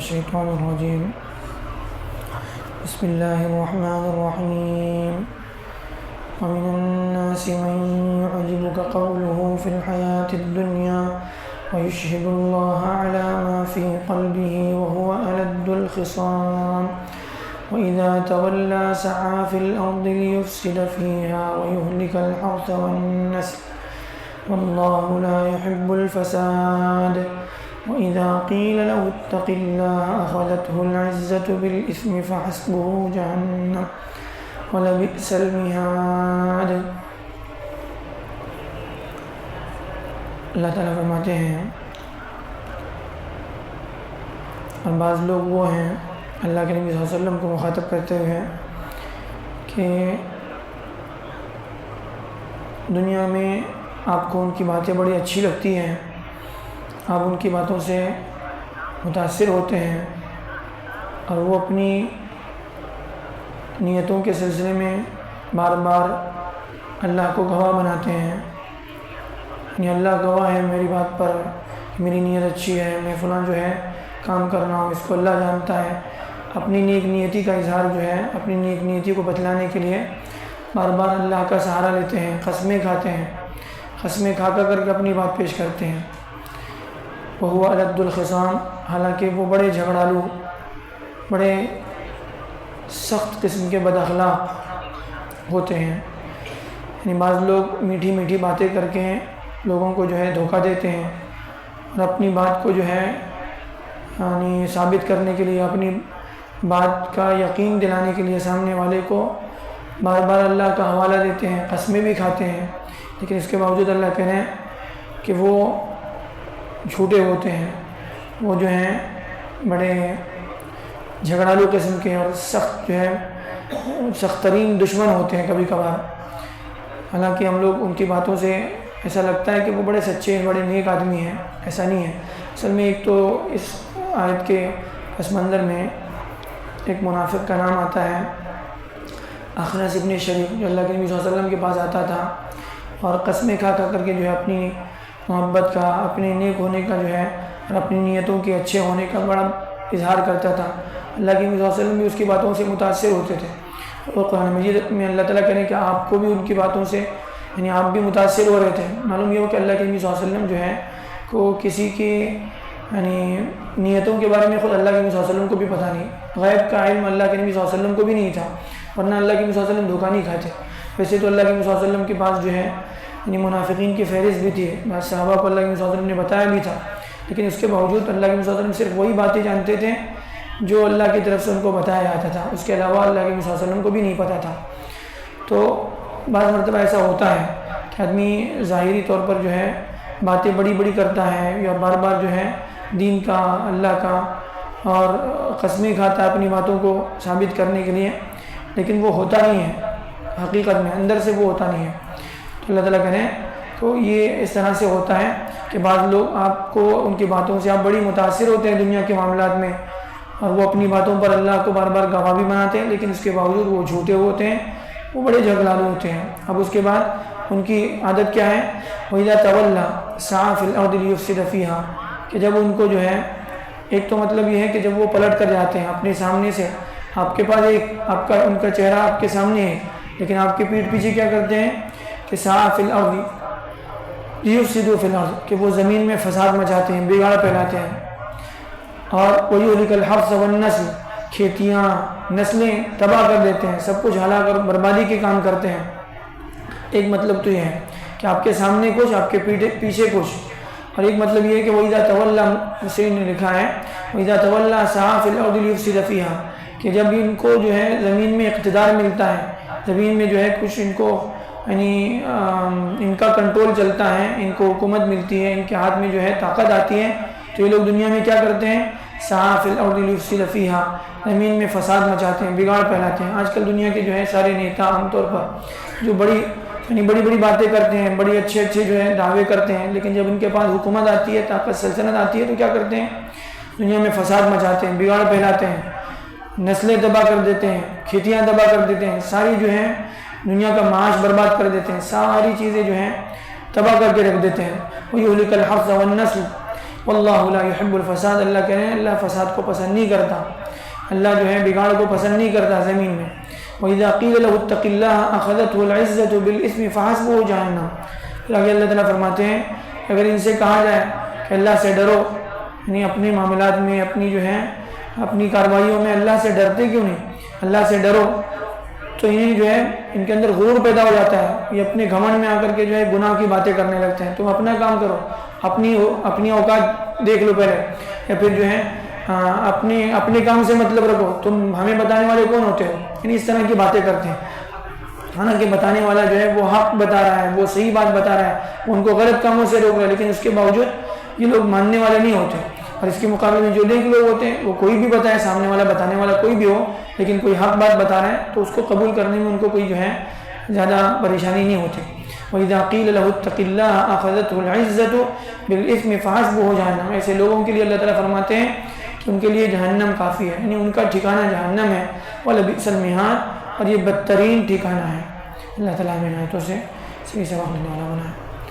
الشيطان الرجيم بسم الله الرحمن الرحيم ومن الناس من يعجبك قوله في الحياة الدنيا ويشهد الله على ما في قلبه وهو ألد الخصام وإذا تولى سعى في الأرض ليفسد فيها ويهلك الحرث والنسل والله لا يحب الفساد وإذا قيل له اتق الله أخذته العزة بالإثم فحسبه جهنم ولبئس المہاد۔ اللہ تعالیٰ فرماتے ہیں اور بعض لوگ وہ ہیں اللہ کے نبی صلی اللہ علیہ وسلم کو مخاطب کرتے ہوئے کہ دنیا میں آپ کو ان کی باتیں بڑی اچھی لگتی ہیں، آپ ان کی باتوں سے متاثر ہوتے ہیں اور وہ اپنی نیتوں کے سلسلے میں بار بار اللہ کو گواہ بناتے ہیں، یعنی اللہ گواہ ہے میری بات پر، میری نیت اچھی ہے، میں فلاں جو ہے کام کر رہا ہوں، اس کو اللہ جانتا ہے۔ اپنی نیک نیتی کا اظہار جو ہے، اپنی نیک نیتی کو بتلانے کے لیے بار بار اللہ کا سہارا لیتے ہیں، قسمیں کھاتے ہیں، قسمیں کھا کر کے اپنی بات پیش کرتے ہیں۔ وہو الد الخصام، حالانکہ وہ بڑے جھگڑالو، بڑے سخت قسم کے بد اخلاق ہوتے ہیں۔ یعنی بعض لوگ میٹھی میٹھی باتیں کر کے لوگوں کو جو ہے دھوکہ دیتے ہیں اور اپنی بات کو جو ہے یعنی ثابت کرنے کے لیے، اپنی بات کا یقین دلانے کے لیے سامنے والے کو بار بار اللہ کا حوالہ دیتے ہیں، قسمیں بھی کھاتے ہیں، لیکن اس کے باوجود اللہ کہہ رہے ہیں کہ وہ جھوٹے ہوتے ہیں، وہ جو ہیں بڑے جھگڑالو قسم کے اور سخت جو ہے سخت ترین دشمن ہوتے ہیں کبھی کبھار۔ حالانکہ ہم لوگ ان کی باتوں سے ایسا لگتا ہے کہ وہ بڑے سچے بڑے نیک آدمی ہیں، ایسا نہیں ہے۔ اصل میں ایک تو اس آیت کے پس منظر میں ایک منافق کا نام آتا ہے اخنس ابن شریک، جو اللہ کے نبی صلی اللہ علیہ وسلم کے پاس آتا تھا اور قسمیں کھا کر کے جو ہے اپنی محبت کا، اپنے نیک ہونے کا جو ہے اور اپنی نیتوں کے اچھے ہونے کا بڑا اظہار کرتا تھا۔ اللہ کے نبی صلی اللہ علیہ وسلم بھی اس کی باتوں سے متاثر ہوتے تھے، اور قرآن مجید میں اللہ تعالیٰ کہنے کہ آپ کو بھی ان کی باتوں سے یعنی آپ بھی متاثر ہو رہے تھے۔ معلوم یہ ہو کہ اللہ کے نبی صلی اللہ علیہ وسلم جو ہے کو کسی کی یعنی نیتوں کے بارے میں خود اللہ کے نبی صلی اللہ علیہ وسلم کو بھی پتہ نہیں، غیب کا علم اللہ کے نبی صلی اللہ علیہ وسلم کو بھی نہیں تھا، ورنہ اللہ کے نبی صلی اللہ علیہ وسلم دھوکہ نہیں کھاتے۔ ویسے تو اللہ کے نبی صلی اللہ علیہ وسلم کے پاس جو ہے یعنی منافقین کی فہرست بھی تھی، بعض صحابہ کو اللہ کے نبی صلی اللہ علیہ وسلم نے بتایا بھی تھا، لیکن اس کے باوجود اللہ کے نبی صلی اللہ علیہ وسلم صرف وہی باتیں جانتے تھے جو اللہ کی طرف سے ان کو بتایا جاتا تھا، اس کے علاوہ اللہ کے نبی صلی اللہ علیہ وسلم کو بھی نہیں پتہ تھا۔ تو بعض مرتبہ ایسا ہوتا ہے کہ آدمی ظاہری طور پر جو ہے باتیں بڑی بڑی کرتا ہے یا بار بار جو ہے دین کا، اللہ کا اور قسمیں کھاتا ہے اپنی باتوں کو ثابت کرنے کے لیے، لیکن وہ ہوتا نہیں ہے حقیقت میں، اندر سے وہ ہوتا نہیں ہے۔ تو اللہ تعالیٰ کہنے تو یہ اس طرح سے ہوتا ہے کہ بعض لوگ آپ کو ان کی باتوں سے آپ بڑی متاثر ہوتے ہیں دنیا کے معاملات میں، اور وہ اپنی باتوں پر اللہ کو بار بار گواہ بھی بناتے ہیں، لیکن اس کے باوجود وہ جھوٹے ہوتے ہیں، وہ بڑے جھگڑالو ہوتے ہیں۔ اب اس کے بعد ان کی عادت کیا ہے؟ وَإِذَا تَوَلَّى سَعَى فِي الْأَرْضِ لِيُفْسِدَ فِيهَا، کہ جب ان کو جو ہے ایک تو مطلب یہ ہے کہ جب وہ پلٹ کر جاتے ہیں اپنے سامنے سے، آپ کے پاس ایک ان کا چہرہ آپ کے سامنے ہے، لیکن آپ کے پیٹھ پیچھے کیا کرتے ہیں کہ سَعَى فِي الْأَرْضِ لِيُفْسِدُ فِي الْأَرْضِ، کہ وہ زمین میں فساد مچاتے ہیں، بگاڑ پھیلاتے ہیں، اور وَيُهْلِكَ الْحَرْثَ وَالنَّسْلَ، کھیتیاں نسلیں تباہ کر دیتے ہیں، سب کچھ ہلا کر بربادی کے کام کرتے ہیں۔ ایک مطلب تو یہ ہے کہ آپ کے سامنے کچھ، آپ کے پیچھے کچھ، اور ایک مطلب یہ ہے کہ وَإِذَا تَوَلَّى، مسلم نے لکھا ہے وَإِذَا تَوَلَّى سَعَى فِي الْأَرْضِ لِيُفْسِدَ فِيهَا، کہ جب ان کو جو ہے زمین میں اقتدار ملتا ہے، زمین میں جو ہے کچھ ان کو یعنی ان کا کنٹرول چلتا ہے، ان کو حکومت ملتی ہے، ان کے ہاتھ میں جو ہے طاقت آتی ہے، تو یہ لوگ دنیا میں کیا کرتے ہیں؟ سَعَى فِي الْأَرْضِ لِيُفْسِدَ فِيهَا، زمین میں فساد مچاتے ہیں، بگاڑ پھیلاتے ہیں۔ آج کل دنیا کے جو ہے سارے نیتا عام طور پر جو بڑی بڑی باتیں کرتے ہیں، بڑی اچھے جو ہے دعوے کرتے ہیں، لیکن جب ان کے پاس حکومت آتی ہے، طاقت سلطنت آتی ہے، تو کیا کرتے ہیں؟ دنیا میں فساد مچاتے ہیں، بگاڑ پھیلاتے ہیں، نسلیں تباہ کر دیتے ہیں، کھیتیاں تباہ کر دیتے ہیں، ساری جو ہے دنیا کا معاش برباد کر دیتے ہیں، ساری چیزیں جو ہیں تباہ کر کے رکھ دیتے ہیں۔ وَيُهْلِكَ الْحَرْثَ وَالنَّسْلَ، واللہ لا يحب الفساد، اللہ کہہ رہے ہیں اللہ فساد کو پسند نہیں کرتا، اللہ جو ہے بگاڑ کو پسند نہیں کرتا زمین میں۔ وَإِذَا قِيلَ لَهُ اتَّقِ اللَّهَ أَخَذَتْهُ الْعِزَّةُ بِالْإِثْمِ فَحَسْبُهُ جَهَنَّمُ۔ پھر آگے اللہ تعالیٰ فرماتے ہیں کہ اگر ان سے کہا جائے کہ اللہ سے ڈرو، یعنی اپنے معاملات میں، اپنی جو ہے اپنی کارروائیوں میں اللہ سے ڈرتے کیوں نہیں، اللہ سے ڈرو، تو انہیں جو ہے ان کے اندر غرور پیدا ہو جاتا ہے، یہ اپنے گھمنڈ میں آ کر کے جو ہے گناہ کی باتیں کرنے لگتے ہیں۔ تم اپنا کام کرو، اپنی اوقات دیکھ لو پہلے، یا پھر جو ہے اپنے کام سے مطلب رکھو، تم ہمیں بتانے والے کون ہوتے ہو، یعنی اس طرح کی باتیں کرتے ہیں۔ حالانکہ بتانے والا جو ہے وہ حق بتا رہا ہے، وہ صحیح بات بتا رہا ہے، وہ ان کو غلط کاموں سے روک رہا ہے، لیکن اس کے باوجود یہ لوگ ماننے والے نہیں ہوتے۔ اور اس کے مقابلے میں جو نیک لوگ ہوتے ہیں وہ کوئی بھی بتائے، سامنے والا بتانے والا کوئی بھی ہو، لیکن کوئی حق بات بتا رہا ہے تو اس کو قبول کرنے میں ان کو کوئی جو ہے زیادہ پریشانی نہیں ہوتی۔ وَإِذَا قِيلَ لَهُ اتَّقِ اللَّهَ أَخَذَتْهُ الْعِزَّةُ بِالْإِثْمِ فَحَسْبُهُ جَهَنَّمُ۔ ایسے لوگوں کے لیے اللہ تعالیٰ فرماتے ہیں کہ ان کے لیے جہنم کافی ہے، یعنی ان کا ٹھکانہ جہنم ہے، وَلَبِئْسَ الْمِہَادُ، اور یہ بدترین ٹھکانہ ہے۔ اللہ تعالیٰ ہمیں عنایتوں سے صحیح سبق لینے والا بنائے۔